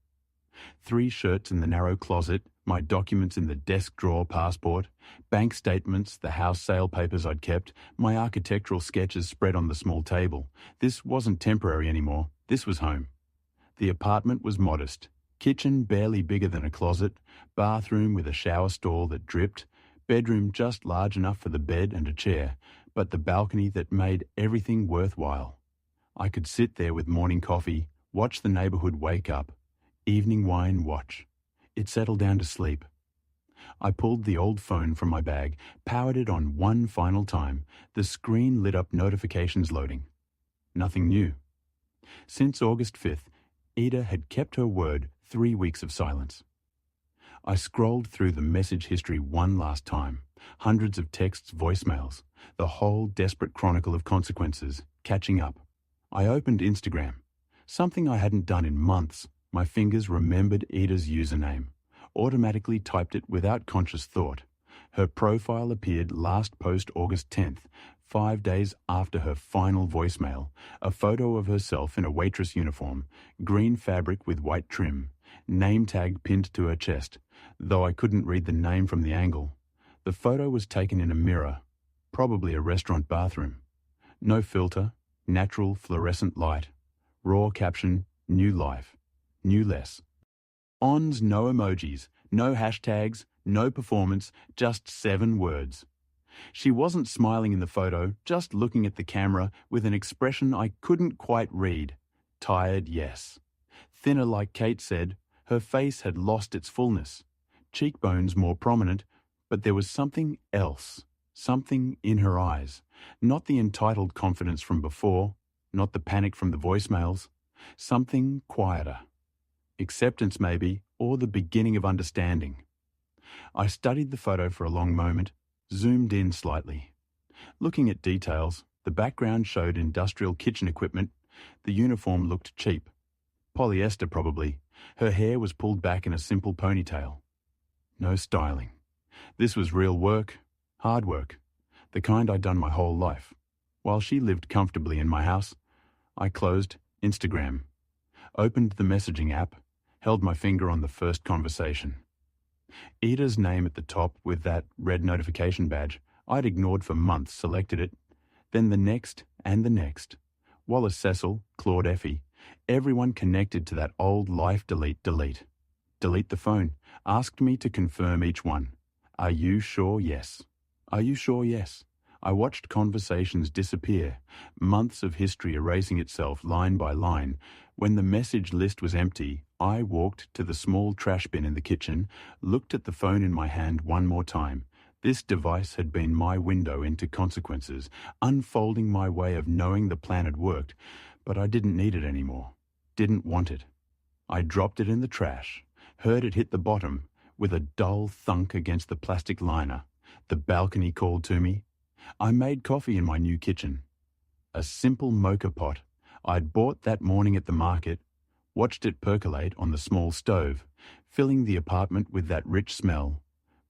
3 shirts in the narrow closet, my documents in the desk drawer passport, bank statements, the house sale papers I'd kept, my architectural sketches spread on the small table. This wasn't temporary anymore. This was home. The apartment was modest. Kitchen barely bigger than a closet, bathroom with a shower stall that dripped, bedroom just large enough for the bed and a chair, but the balcony that made everything worthwhile. I could sit there with morning coffee, watch the neighborhood wake up, evening wine watch. It settled down to sleep. I pulled the old phone from my bag, powered it on one final time. The screen lit up notifications loading. Nothing new. Since August 5th, Ida had kept her word, 3 weeks of silence. I scrolled through the message history one last time. Hundreds of texts, voicemails, the whole desperate chronicle of consequences, catching up. I opened Instagram. Something I hadn't done in months. My fingers remembered Ida's username, automatically typed it without conscious thought. Her profile appeared last post August 10th, 5 days after her final voicemail, a photo of herself in a waitress uniform, green fabric with white trim, name tag pinned to her chest, though I couldn't read the name from the angle. The photo was taken in a mirror, probably a restaurant bathroom. No filter, natural fluorescent light. Raw caption, new life. New less. Ons, no emojis, no hashtags, no performance, just 7 words. She wasn't smiling in the photo, just looking at the camera with an expression I couldn't quite read. Tired, yes. Thinner, like Kate said, her face had lost its fullness. Cheekbones more prominent, but there was something else, something in her eyes. Not the entitled confidence from before, not the panic from the voicemails. Something quieter. Acceptance maybe, or the beginning of understanding. I studied the photo for a long moment, zoomed in slightly. Looking at details, the background showed industrial kitchen equipment. The uniform looked cheap. Polyester probably. Her hair was pulled back in a simple ponytail. No styling. This was real work, hard work, the kind I'd done my whole life. While she lived comfortably in my house, I closed Instagram, opened the messaging app, held my finger on the first conversation. Ida's name at the top with that red notification badge, I'd ignored for months, selected it, then the next and the next. Wallace Cecil, Claude Effie, everyone connected to that old life delete. Delete the phone, asked me to confirm each one. Are you sure? Yes. Are you sure? Yes. I watched conversations disappear, months of history erasing itself line by line. When the message list was empty, I walked to the small trash bin in the kitchen, looked at the phone in my hand one more time. This device had been my window into consequences, unfolding my way of knowing the plan had worked, but I didn't need it anymore, didn't want it. I dropped it in the trash, heard it hit the bottom with a dull thunk against the plastic liner. The balcony called to me. I made coffee in my new kitchen. A simple mocha pot I'd bought that morning at the market, watched it percolate on the small stove, filling the apartment with that rich smell,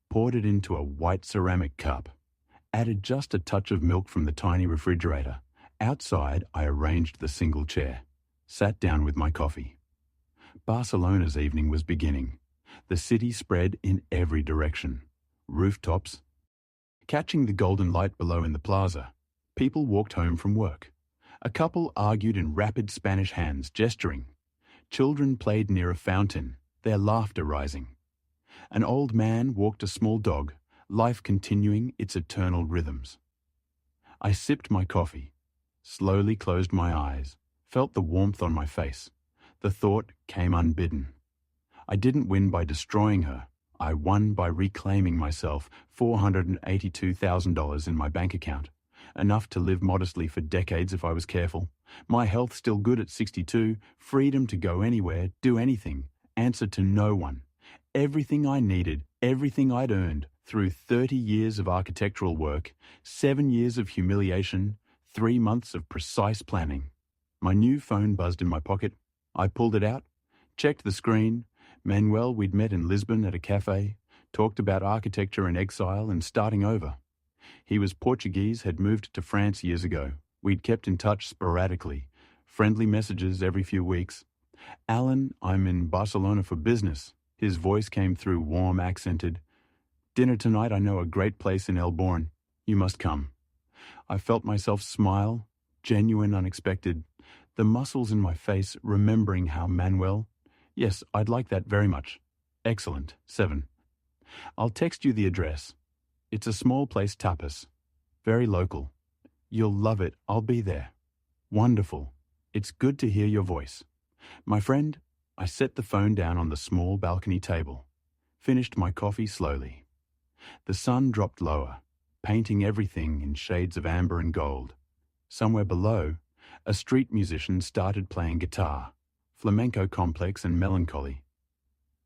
poured it into a white ceramic cup, added just a touch of milk from the tiny refrigerator. Outside, I arranged the single chair, sat down with my coffee. Barcelona's evening was beginning. The city spread in every direction. Rooftops, catching the golden light below in the plaza. People walked home from work. A couple argued in rapid Spanish hands, gesturing. Children played near a fountain, their laughter rising. An old man walked a small dog, life continuing its eternal rhythms. I sipped my coffee, slowly closed my eyes, felt the warmth on my face. The thought came unbidden. I didn't win by destroying her. I won by reclaiming myself, $482,000 in my bank account, enough to live modestly for decades if I was careful. My health still good at 62, freedom to go anywhere, do anything, answer to no one. Everything I needed, everything I'd earned through 30 years of architectural work, 7 years of humiliation, 3 months of precise planning. My new phone buzzed in my pocket. I pulled it out, checked the screen. Manuel we'd met in Lisbon at a cafe, talked about architecture and exile and starting over. He was Portuguese, had moved to France years ago. We'd kept in touch sporadically, friendly messages every few weeks. Alan, I'm in Barcelona for business. His voice came through warm, accented. Dinner tonight, I know a great place in Elborn. You must come. I felt myself smile, genuine, unexpected. The muscles in my face remembering how Manuel, yes, I'd like that very much. Excellent. 7. I'll text you the address. It's a small place, tapas. Very local. You'll love it. I'll be there. Wonderful. It's good to hear your voice. My friend, I set the phone down on the small balcony table. Finished my coffee slowly. The sun dropped lower, painting everything in shades of amber and gold. Somewhere below, a street musician started playing guitar, flamenco complex and melancholy.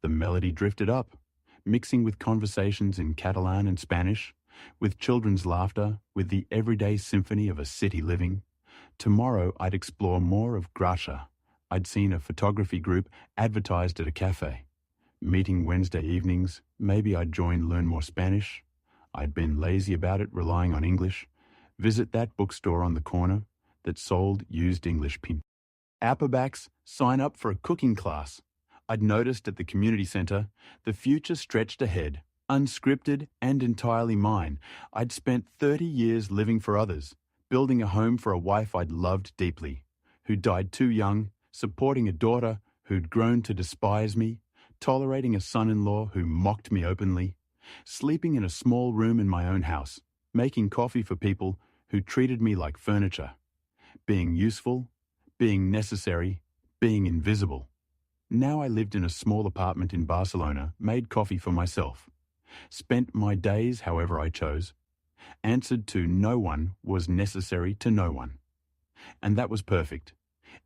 The melody drifted up, mixing with conversations in Catalan and Spanish, with children's laughter, with the everyday symphony of a city living. Tomorrow I'd explore more of Gracia. I'd seen a photography group advertised at a cafe. Meeting Wednesday evenings, maybe I'd learn more Spanish. I'd been lazy about it, relying on English. Visit that bookstore on the corner that sold used English pin. Upperbacks, sign up for a cooking class. I'd noticed at the community centre, the future stretched ahead, unscripted and entirely mine. I'd spent 30 years living for others, building a home for a wife I'd loved deeply, who died too young, supporting a daughter who'd grown to despise me, tolerating a son-in-law who mocked me openly, sleeping in a small room in my own house, making coffee for people who treated me like furniture, being useful, being necessary, being invisible. Now I lived in a small apartment in Barcelona, made coffee for myself, spent my days however I chose, answered to no one, was necessary to no one. And that was perfect.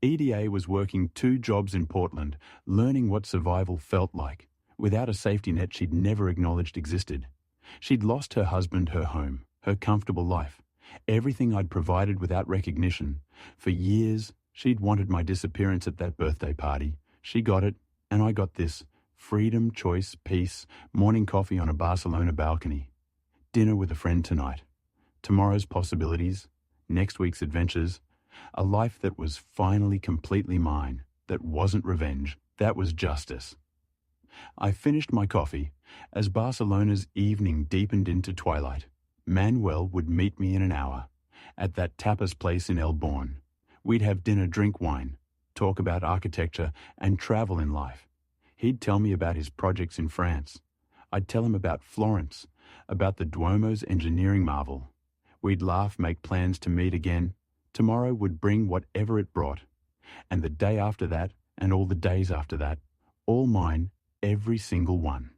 EDA was working 2 jobs in Portland, learning what survival felt like, without a safety net she'd never acknowledged existed. She'd lost her husband, her home, her comfortable life, everything I'd provided without recognition. For years, she'd wanted my disappearance at that birthday party. She got it, and I got this. Freedom, choice, peace, morning coffee on a Barcelona balcony. Dinner with a friend tonight. Tomorrow's possibilities, next week's adventures. A life that was finally completely mine, that wasn't revenge, that was justice. I finished my coffee as Barcelona's evening deepened into twilight. Manuel would meet me in an hour at that tapas place in Elborn. We'd have dinner, drink wine, talk about architecture and travel in life. He'd tell me about his projects in France. I'd tell him about Florence, about the Duomo's engineering marvel. We'd laugh, make plans to meet again. Tomorrow would bring whatever it brought. And the day after that, and all the days after that, all mine, every single one.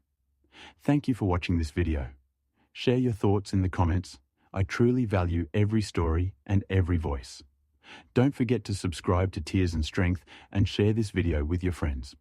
Thank you for watching this video. Share your thoughts in the comments. I truly value every story and every voice. Don't forget to subscribe to Tears and Strength and share this video with your friends.